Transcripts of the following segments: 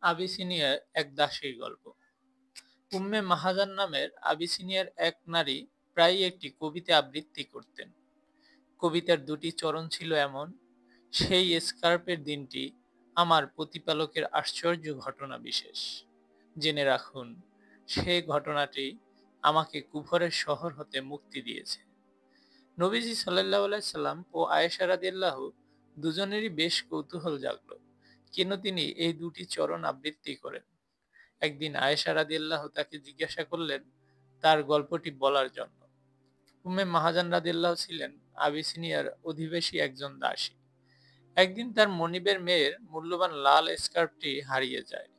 আবিসিনিয়ার এক দাসীর গল্প। উম্মে মাহাজান নামের আবিসিনিয়ার এক নারী প্রায়ই একটি কবিতা আবৃত্তি করতেন। কবিতার দুটি চরণ ছিল এমন: সেই স্কার্পের দিনটি আমার প্রতিপালকের আশ্চর্য ঘটনা বিশেষ। জেনে রাখুন, সে ঘটনাটি আমাকে কুফরের শহর হতে মুক্তি দিয়েছে। নবীজি সাল্লাল্লাহু আলাইহি সাল্লাম ও আয়েশা রাদিয়াল্লাহু দুজনেরই বেশ কৌতূহল জাগল, কেন তিনি এই দুটি চরণ আবৃত্তি করেন। একদিন আয়েশা রাদিয়াল্লাহু তাকে জিজ্ঞাসা করলেন তার গল্পটি বলার জন্য। উম্মে মাহাজান রাদিয়াল্লাহু ছিলেন আবিসিনিয়ার অধিবাসী একজন দাসী। একদিন তার মনিবের মেয়ের মূল্যবান লাল স্কার্ফটি হারিয়ে যায়।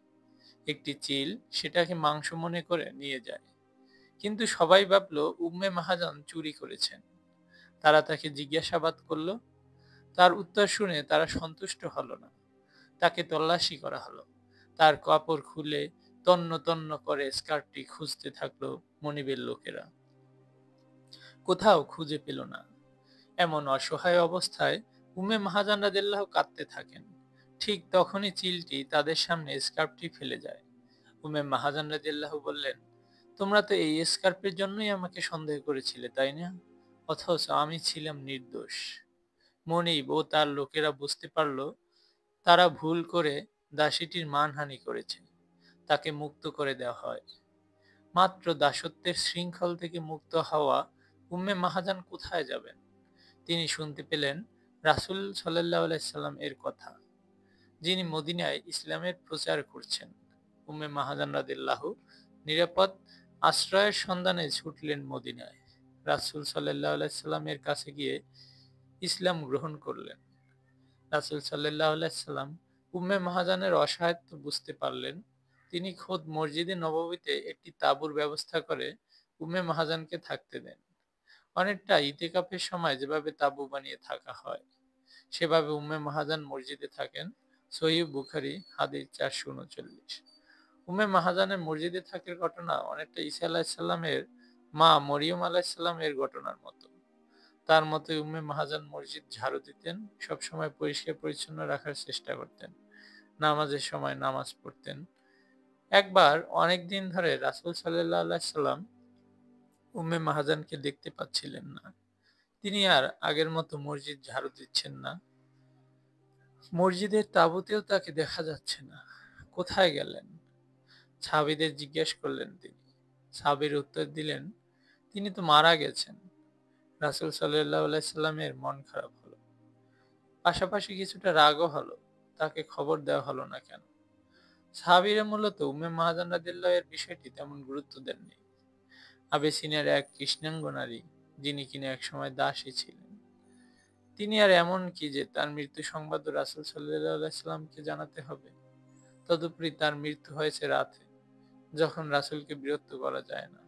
একটি চিল সেটাকে মাংস মনে করে নিয়ে যায়, কিন্তু সবাই ভাবলো উম্মে মাহাজান চুরি করেছেন। তারা তাকে জিজ্ঞাসাবাদ করলো। তার উত্তর শুনে তারা সন্তুষ্ট হলো না। তাকে তল্লাশি করা হলো। তার কাপড় খুলে তন্ন তন্ন করে স্কার্ফটি খুঁজতে থাকলো মনিবের লোকেরা। কোথাও খুঁজে পেল না। এমন অসহায় অবস্থায় উম্মে মাহাজান রাদিয়াল্লাহু কাঁদতে থাকেন। ঠিক তখনই চিলটি তাদের সামনে স্কার্ফটি ফেলে যায়। উম্মে মাহাজান রাদিয়াল্লাহু বললেন, তোমরা তো এই স্কার্ফের জন্যই আমাকে সন্দেহ করেছিলে, তাই না? অথচ আমি ছিলাম নির্দোষ। মনিব ও তার লোকেরা বুঝতে পারল তারা ভুল করে দাসীটির মানহানি করেছে। তাকে মুক্ত করে দেওয়া হয়। মাত্র দাসত্বের শৃঙ্খল থেকে মুক্ত হওয়া উম্মে মাহাজান কোথায় যাবেন? তিনি শুনতে পেলেন রাসূল সাল্লাল্লাহু আলাইহি সাল্লাম এর কথা, যিনি মদিনায় ইসলামের প্রচার করছেন। উম্মে মাহাজান রাদিয়াল্লাহু নিরাপদ আশ্রয়ের সন্ধানে ছুটলেন মদিনায়। রাসূল সাল্লাল্লাহু আলাইহি সাল্লামের কাছে গিয়ে ইসলাম গ্রহণ করলেন। রাসূল সাল্লাল্লাহু আলাইহি সাল্লাম উম্মে মাহাজানের অসহায়ত্ব বুঝতে পারলেন। তিনি খোদ মসজিদে নববীতে একটি তাঁবুর ব্যবস্থা করে উম্মে মাহাজানকে থাকতে দেন। অনেকটা ইতিকাফের সময় যেভাবে তাঁবু বানিয়ে থাকা হয়, সেভাবে উম্মে মাহাজান মসজিদে থাকেন। সহিহ বুখারী হাদিস ৪৩৯। উম্মে মাহাজানের মসজিদে থাকার ঘটনা অনেকটা ঈসা আলাইহিস সালামের মা মরিয়ম আলাইহিস সালামের ঘটনার মতো। তার মতোই উম্মে মাহাজান মসজিদ ঝাড়ু দিতেন, সবসময় পরিষ্কার পরিচ্ছন্ন রাখার চেষ্টা করতেন, নামাজের সময় নামাজ পড়তেন। একবার অনেক দিন ধরে রাসূল সাল্লাল্লাহু আলাইহি সাল্লাম উম্মে মাহাজানকে দেখতে পাচ্ছিলেন না। তিনি আর আগের মতো মসজিদ ঝাড়ু দিচ্ছেন না। মসজিদের তাঁবুতেও তাকে দেখা যাচ্ছে না। কোথায় গেলেন? সাহাবীদের জিজ্ঞেস করলেন তিনি। সাহাবীরা উত্তর দিলেন, তিনি তো মারা গেছেন। রাসূল সাল্লাল্লাহু আলাইহি সাল্লামের মন খারাপ হলো। পাশাপাশি কিছুটা রাগও হলো। তাকে খবর দেওয়া হলো না কেন? সাহাবীরা মূলত উম্মে মাহাজান রাদিয়াল্লাহু এর বিষয়টি তেমন গুরুত্ব দেননি। আবিসিনিয়ার এক কৃষ্ণাঙ্গ নারী, যিনি কিনা একসময় দাসী ছিলেন। তিনি আর এমন কি যে তার মৃত্যু সংবাদও রাসূল সাল্লাল্লাহু আলাইহি সাল্লামকে জানাতে হবে? তদুপরি তার মৃত্যু হয়েছে রাতে, যখন রাসূলকে বিরক্ত করা যায় না।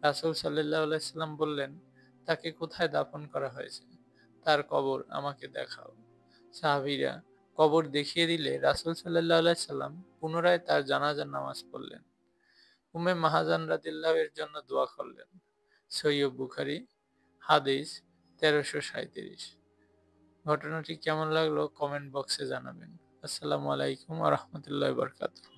রাসূল সাল্লাল্লাহু আলাইহি সাল্লাম বললেন, তাকে কোথায় দাফন করা হয়েছে? তার কবর আমাকে দেখাও। সাহাবীরা কবর দেখিয়ে দিলে রাসূল সাল্লাল্লাহু আলাইহি সাল্লাম পুনরায় তার জানাজার নামাজ পড়লেন। উম্মে মাহাজান রাদিয়াল্লাহু এর জন্য দোয়া করলেন। সহিহ বুখারী হাদিস ১৩৩৭। ঘটনাটি কেমন লাগলো কমেন্ট বক্সে জানাবেন। আসসালামু আলাইকুম ওয়া রাহমাতুল্লাহি ওয়া বারাকাতুহু।